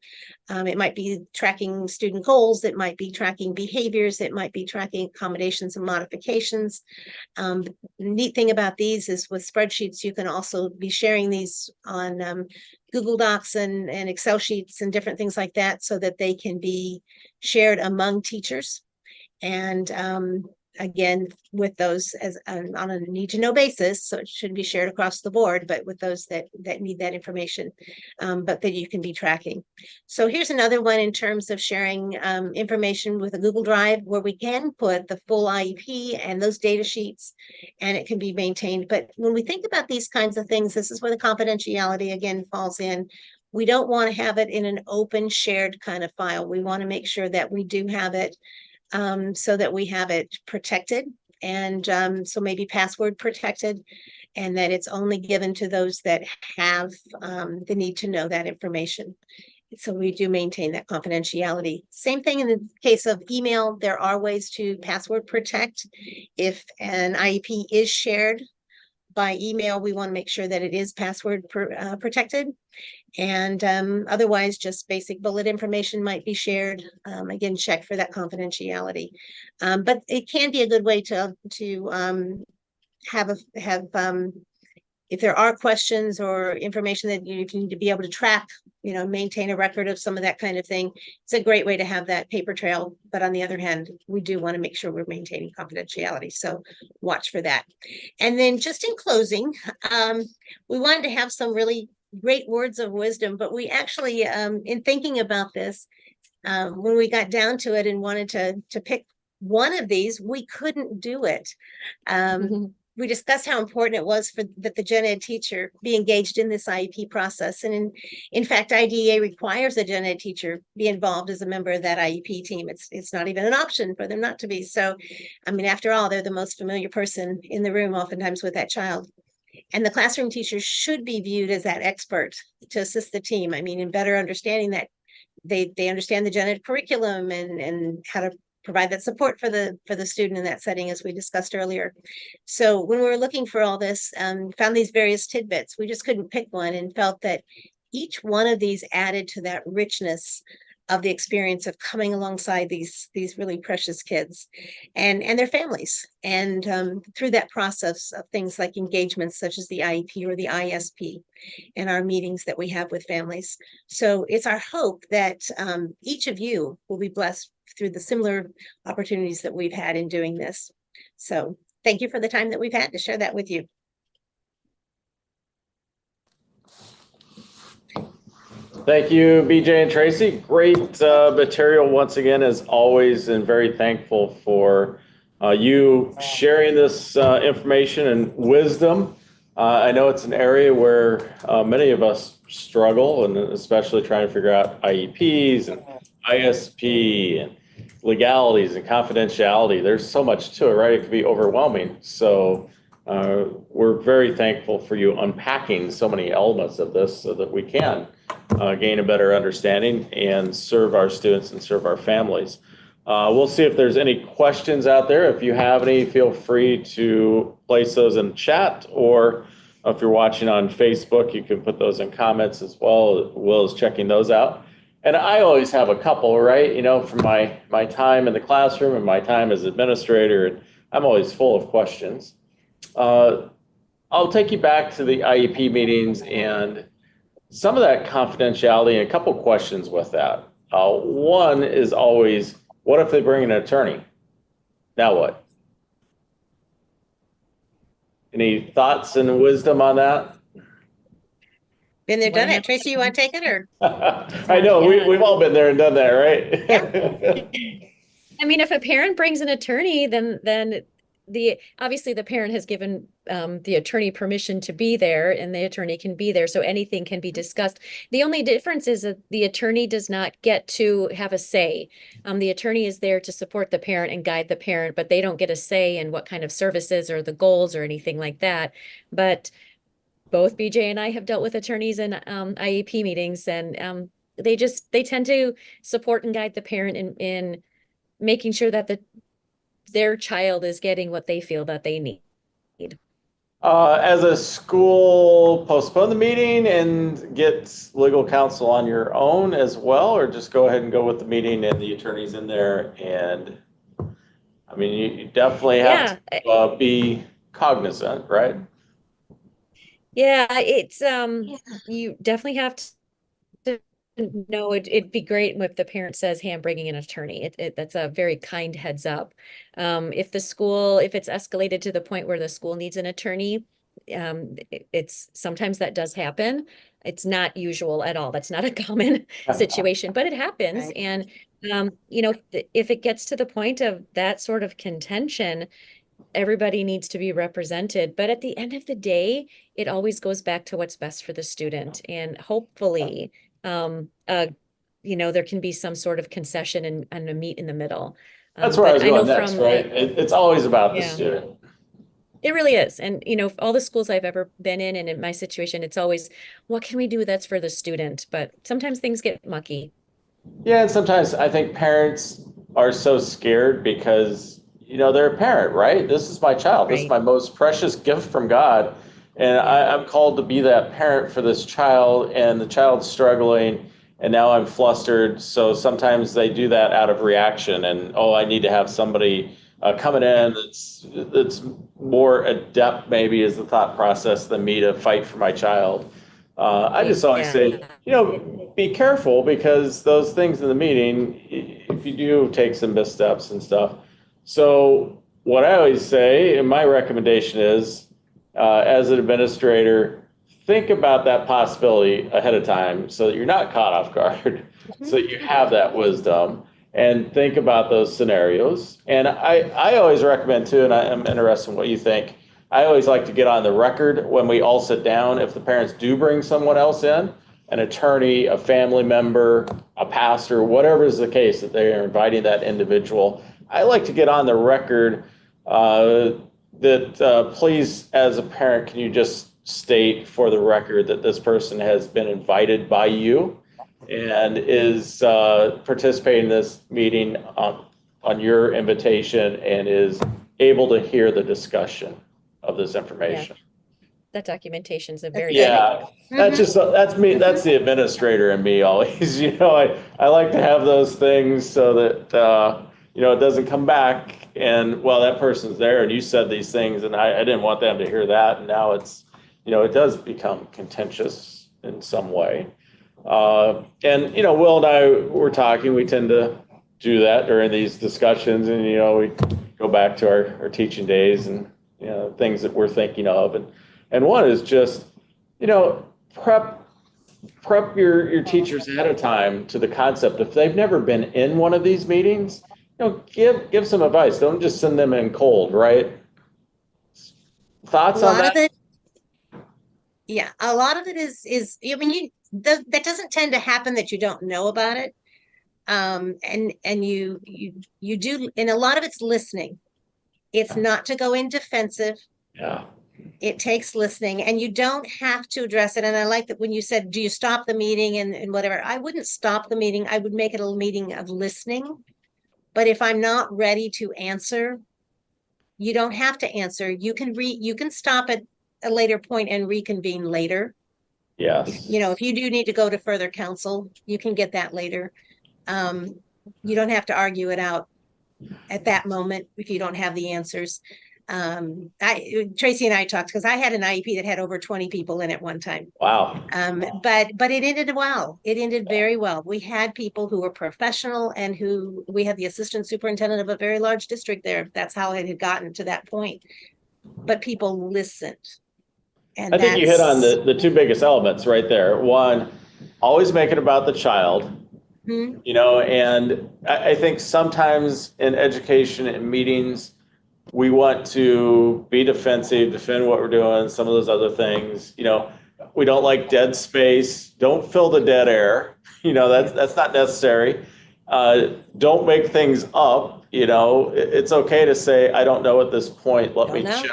it might be tracking student goals, it might be tracking behaviors, it might be tracking accommodations and modifications. The neat thing about these is with spreadsheets, you can also be sharing these on Google Docs and Excel sheets and different things like that, so that they can be shared among teachers. And again, with those as on a need to know basis, so it shouldn't be shared across the board, but with those that need that information, but that you can be tracking. So here's another one in terms of sharing information with a Google Drive, where we can put the full IEP and those data sheets, and it can be maintained. But when we think about these kinds of things, this is where the confidentiality again falls in. We don't want to have it in an open shared kind of file. We want to make sure that we do have it so that we have it protected, and so maybe password protected, and that it's only given to those that have the need to know that information. So we do maintain that confidentiality. Same thing in the case of email. There are ways to password protect. If an IEP is shared by email, we want to make sure that it is password protected. And otherwise, just basic bullet information might be shared. Again, check for that confidentiality. But it can be a good way to have if there are questions or information that you need to be able to track, maintain a record of some of that kind of thing. It's a great way to have that paper trail. But on the other hand, we do want to make sure we're maintaining confidentiality. So watch for that. And then just in closing, we wanted to have some really great words of wisdom, but we actually, in thinking about this, when we got down to it and wanted to pick one of these, we couldn't do it. We discussed how important it was that the gen ed teacher be engaged in this IEP process. And in fact, IDEA requires a gen ed teacher be involved as a member of that IEP team. It's not even an option for them not to be. So, I mean, after all, they're the most familiar person in the room oftentimes with that child. And the classroom teacher should be viewed as that expert to assist the team. I mean, in better understanding that they understand the gen ed curriculum and how to provide that support for the student in that setting, as we discussed earlier. So when we were looking for all this, found these various tidbits, we just couldn't pick one, and felt that each one of these added to that richness of the experience of coming alongside these really precious kids and their families. And through that process of things like engagements such as the IEP or the ISP and our meetings that we have with families. So it's our hope that each of you will be blessed through the similar opportunities that we've had in doing this. So thank you for the time that we've had to share that with you. Thank you, BJ and Tracy. Great material once again, as always, and very thankful for you sharing this information and wisdom. I know it's an area where many of us struggle, and especially trying to figure out IEPs and ISP and legalities and confidentiality. There's so much to it, right? It can be overwhelming. So we're very thankful for you unpacking so many elements of this so that we can gain a better understanding and serve our students and serve our families. We'll see if there's any questions out there. If you have any, feel free to place those in chat, or if you're watching on Facebook, you can put those in comments as well. Will's checking those out. And I always have a couple, right? You know, from my time in the classroom and my time as administrator, I'm always full of questions. I'll take you back to the IEP meetings and some of that confidentiality and a couple questions with that. One is always, what if they bring an attorney? Now what? Any thoughts and wisdom on that? Been there, done What it. Tracy, you want to take it, or? I know, we've all been there and done that, right? I mean, if a parent brings an attorney, then obviously the parent has given the attorney permission to be there, and the attorney can be there, so anything can be discussed. The only difference is that the attorney does not get to have a say. The attorney is there to support the parent and guide the parent, but they don't get a say in what kind of services or the goals or anything like that. But both BJ and I have dealt with attorneys in IEP meetings, and they tend to support and guide the parent in making sure that their child is getting what they feel that they need. As a school, postpone the meeting and get legal counsel on your own as well, or just go ahead and go with the meeting and the attorney's in there. And I mean, you definitely have to be cognizant, right? Yeah, it's you definitely have to know it'd be great if the parent says, hey, I'm bringing an attorney. That's a very kind heads up. If it's escalated to the point where the school needs an attorney, it's sometimes that does happen. It's not usual at all. That's not a common situation, but it happens. Right. And you know, if it gets to the point of that sort of contention, everybody needs to be represented. But at the end of the day, it always goes back to what's best for the student. And hopefully, you know, there can be some sort of concession and a meet in the middle. That's where I was going next, from right? It's always about the Yeah. student. It really is. And, you know, all the schools I've ever been in and in my situation, it's always, what can we do that's for the student? But sometimes things get mucky. Yeah, and sometimes I think parents are so scared because, you know, they're a parent, right? This is my child. This is Right. my most precious gift from God. And I'm called to be that parent for this child, and the child's struggling, and now I'm flustered. So sometimes they do that out of reaction, and, oh, I need to have somebody coming in that's more adept, maybe, is the thought process, than me to fight for my child. I just always say, you know, be careful, because those things in the meeting, if you do take some missteps and stuff. So what I always say, and my recommendation is, as an administrator, think about that possibility ahead of time so that you're not caught off guard, so that you have that wisdom, and think about those scenarios. And I always recommend too, and I'm interested in what you think, I always like to get on the record when we all sit down, if the parents do bring someone else in, an attorney, a family member, a pastor, whatever is the case, that they are inviting that individual, I like to get on the record that please, as a parent, can you just state for the record that this person has been invited by you and is participating in this meeting on your invitation and is able to hear the discussion of this information. That documentation is a very Yeah, that's me. That's the administrator in me always. You know, I like to have those things so that you know, it doesn't come back and, well, that person's there and you said these things and I didn't want them to hear that, and now it's, you know, it does become contentious in some way. And you know, Will and I were talking. We tend to do that during these discussions, and you know, we go back to our teaching days and, you know, things that we're thinking of, and one is just, you know, prep your teachers ahead of time to the concept. If they've never been in one of these meetings, you know, give some advice. Don't just send them in cold, right? Thoughts on that? Yeah, a lot of it is I mean, that doesn't tend to happen that you don't know about it. And you do, and a lot of it's listening. It's not to go in defensive. Yeah. It takes listening, and you don't have to address it. And I like that when you said, do you stop the meeting and whatever? I wouldn't stop the meeting. I would make it a meeting of listening. But if I'm not ready to answer, you don't have to answer. You can stop at a later point and reconvene later. Yes. You know, if you do need to go to further counsel, you can get that later. You don't have to argue it out at that moment if you don't have the answers. Tracy and I talked because I had an IEP that had over 20 people in it one time. Wow. But it ended well. It ended very well. We had people who were professional and we had the assistant superintendent of a very large district there. That's how it had gotten to that point. But people listened. And I think you hit on the two biggest elements right there. One, always make it about the child. You know, and I think sometimes in education and meetings, we want to be defensive, defend what we're doing, some of those other things. You know, we don't like dead space. Don't fill the dead air. You know, that's not necessary. Don't make things up. You know, it's okay to say, I don't know at this point. Let me check.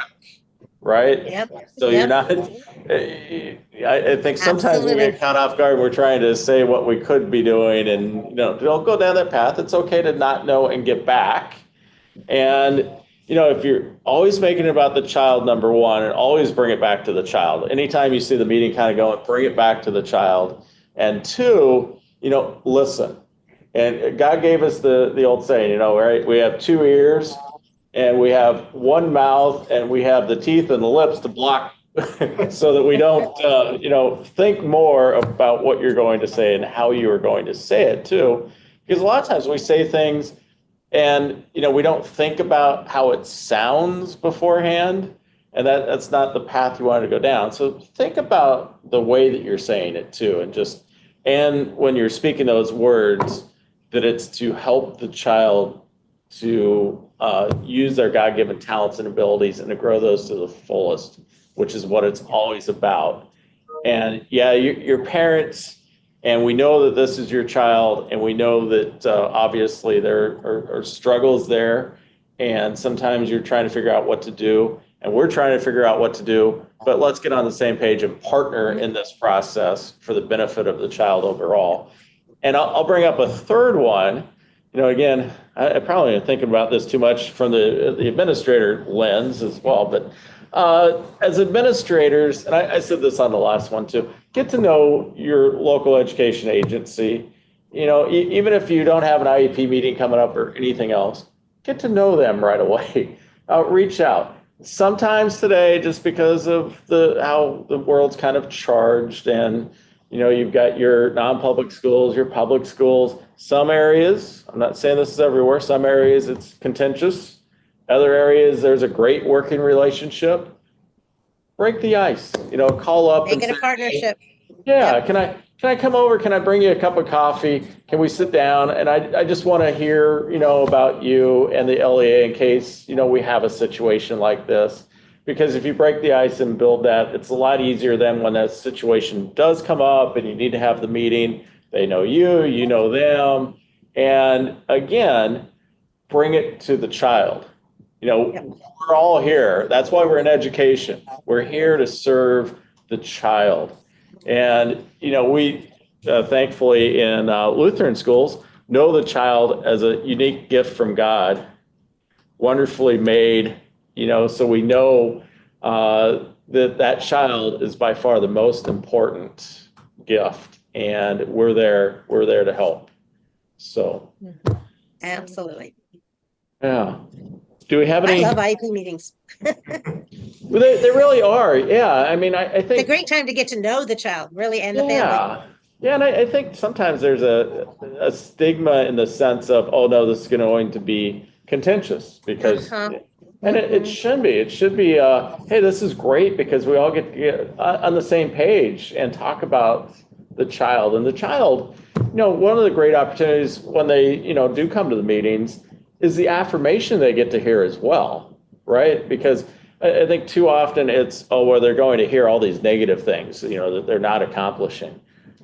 Right? Yep. So you're not, I think sometimes we get caught off guard. We're trying to say what we could be doing and, you know, don't go down that path. It's okay to not know and get back. And, you know, if you're always making it about the child, number one, and always bring it back to the child. Anytime you see the meeting kind of going, bring it back to the child. And two, you know, listen. And God gave us the old saying, you know, right? We have 2 ears. And we have one mouth and we have the teeth and the lips to block so that we don't, you know, think more about what you're going to say and how you are going to say it too. Because a lot of times we say things and, you know, we don't think about how it sounds beforehand. And that's not the path you want to go down. So think about the way that you're saying it too. And when you're speaking those words, that it's to help the child to use their God-given talents and abilities and to grow those to the fullest, which is what it's always about. And yeah, your parents, and we know that this is your child, and we know that obviously there are struggles there, and sometimes you're trying to figure out what to do, and we're trying to figure out what to do, but let's get on the same page and partner in this process for the benefit of the child overall. And I'll bring up a third one. You know, again, I probably am thinking about this too much from the administrator lens as well, but as administrators, and I said this on the last one too, get to know your local education agency. You know, even if you don't have an IEP meeting coming up or anything else, get to know them right away. Reach out. Sometimes today, just because of how the world's kind of charged and, you know, you've got your non-public schools, your public schools. Some areas, I'm not saying this is everywhere, some areas it's contentious. Other areas, there's a great working relationship. Break the ice, you know, call up. Make it a partnership. Yeah, Yep. can I come over? Can I bring you a cup of coffee? Can we sit down? And I just want to hear, you know, about you and the LEA in case, you know, we have a situation like this. Because if you break the ice and build that, it's a lot easier then when that situation does come up and you need to have the meeting. They know you, you know them. And again, bring it to the child. You know, Yep. we're all here. That's why we're in education. We're here to serve the child. And, you know, we thankfully in Lutheran schools know the child as a unique gift from God, wonderfully made. You know, so we know that child is by far the most important gift, and we're there to help. So, Absolutely. yeah. Do we have any? I love IEP meetings. Well, they really are. Yeah. I mean, I think It's a great time to get to know the child, really, and the family. Yeah, and I think sometimes there's a stigma in the sense of, oh no, this is going to be contentious because. And it shouldn't be. It should be, hey, this is great because we all get to get on the same page and talk about the child. And the child, you know, one of the great opportunities when they, you know, do come to the meetings is the affirmation they get to hear as well, right? Because I think too often it's, oh, well, they're going to hear all these negative things, you know, that they're not accomplishing.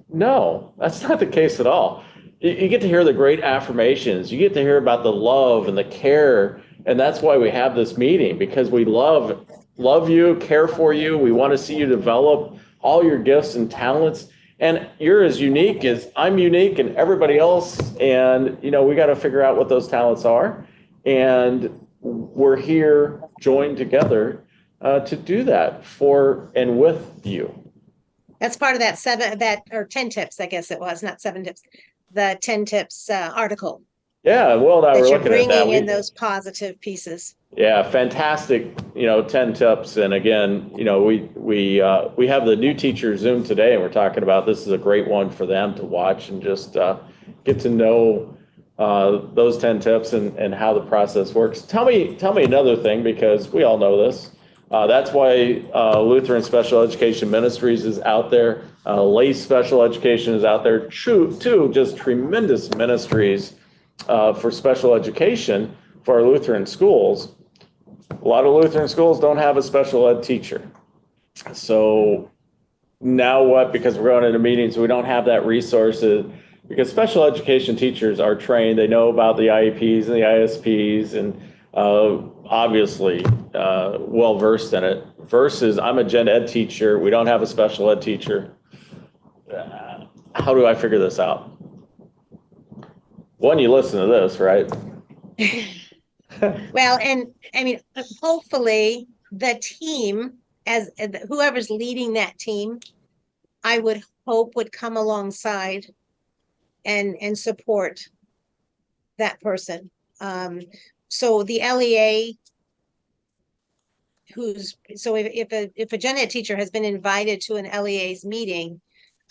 No, that's not the case at all. You get to hear the great affirmations. You get to hear about the love and the care. And that's why we have this meeting, because we love you, care for you. We want to see you develop all your gifts and talents. And you're as unique as I'm unique and everybody else. And, we got to figure out what those talents are. And we're here joined together to do that for and with you. That's part of or 10 tips, I guess it was, not 7 tips, the 10 tips article. Yeah, Will and I That were you're looking at that. bringing in those positive pieces. Yeah, fantastic. 10 tips. And again, we have the new teacher Zoom today, and we're talking about this is a great one for them to watch and just get to know those 10 tips and how the process works. Tell me another thing, because we all know this. That's why Lutheran Special Education Ministries is out there. Lace Special Education is out there. Two just tremendous ministries for special education for our Lutheran schools. A lot of Lutheran schools don't have a special ed teacher. So now what? Because we're going into meetings, we don't have that resources. Because special education teachers are trained, they know about the IEPs and the ISPs, and obviously well versed in it. Versus, I'm a gen ed teacher, we don't have a special ed teacher. How do I figure this out? One, you listen to this, right? Well, and I mean, hopefully the team, as whoever's leading that team, I would hope would come alongside and support that person. So the LEA, if a gen ed teacher has been invited to an LEA's meeting,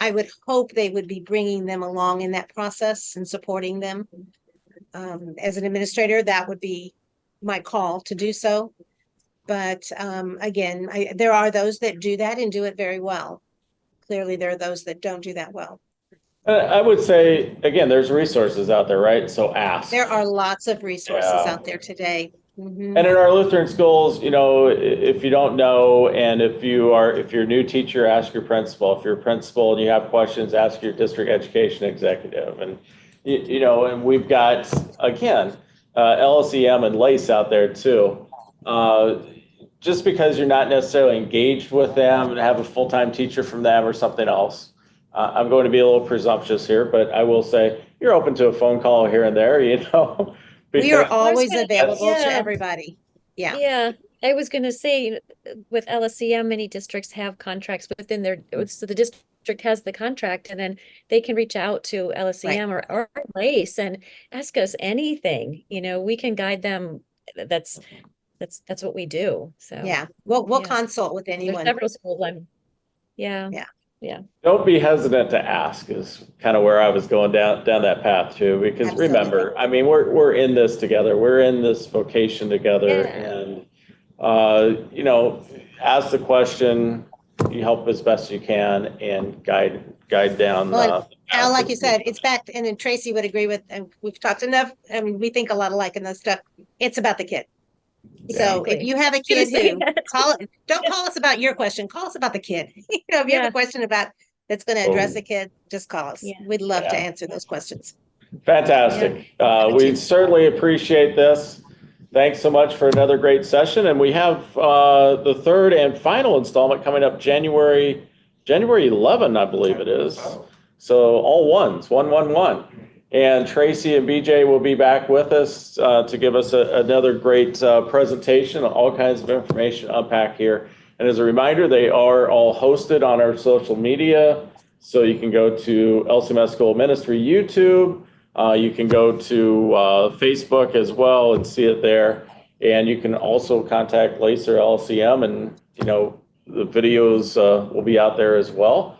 I would hope they would be bringing them along in that process and supporting them. As an administrator, that would be my call to do so. But again, there are those that do that and do it very well. Clearly, there are those that don't do that well. I would say, again, there's resources out there, right? So ask. There are lots of resources out there today. Mm-hmm. And in our Lutheran schools, if you don't know, and if you're a new teacher, ask your principal. If you're a principal and you have questions, ask your district education executive. And, and we've got, again, LCM and LACE out there too. Just because you're not necessarily engaged with them and have a full-time teacher from them or something else, I'm going to be a little presumptuous here, but I will say you're open to a phone call here and there, We are always available Yeah. to everybody. Yeah. Yeah, I was going to say, with LSCM, many districts have contracts within so the district has the contract, and then they can reach out to LSCM or LACE and ask us anything. We can guide them. That's what we do. So Yeah, we'll yes. consult with There's anyone. several schools. Yeah. Don't be hesitant to ask is kind of where I was going down that path too, because Absolutely. remember, I mean, we're in this together. We're in this vocation together, Yeah. and ask the question, you help as best you can, and guide down. Well, Al, like you said, it's back, and then Tracy would agree with, and we've talked enough. I mean, we think a lot alike in this stuff. It's about the kid. So if you have a kid who don't call us about your question, call us about the kid. If you have a question that's going to address the kid, just call us. Yeah. We'd love to answer those questions. Fantastic. We certainly appreciate this. Thanks so much for another great session. And we have the third and final installment coming up January 11, I believe it is. So all ones, 111. And Tracy and BJ will be back with us to give us another great presentation, all kinds of information to unpack here. And as a reminder, they are all hosted on our social media. So you can go to LCMS School Ministry YouTube. You can go to Facebook as well and see it there. And you can also contact LACE or LCM, and the videos will be out there as well.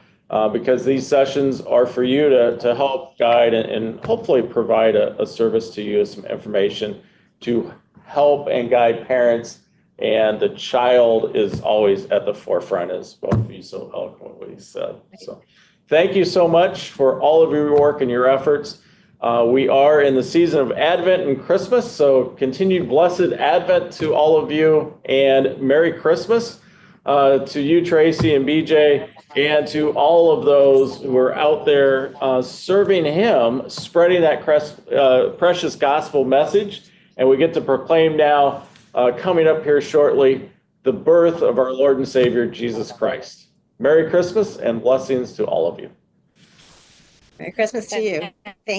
Because these sessions are for you to help guide and hopefully provide a service to you, some information to help and guide parents. And the child is always at the forefront, as both of you so eloquently said. So thank you so much for all of your work and your efforts. We are in the season of Advent and Christmas, so continued blessed Advent to all of you, and Merry Christmas to you, Tracy and BJ. And to all of those who are out there serving him, spreading that precious gospel message. And we get to proclaim now, coming up here shortly, the birth of our Lord and Savior, Jesus Christ. Merry Christmas and blessings to all of you. Merry Christmas to you. Thank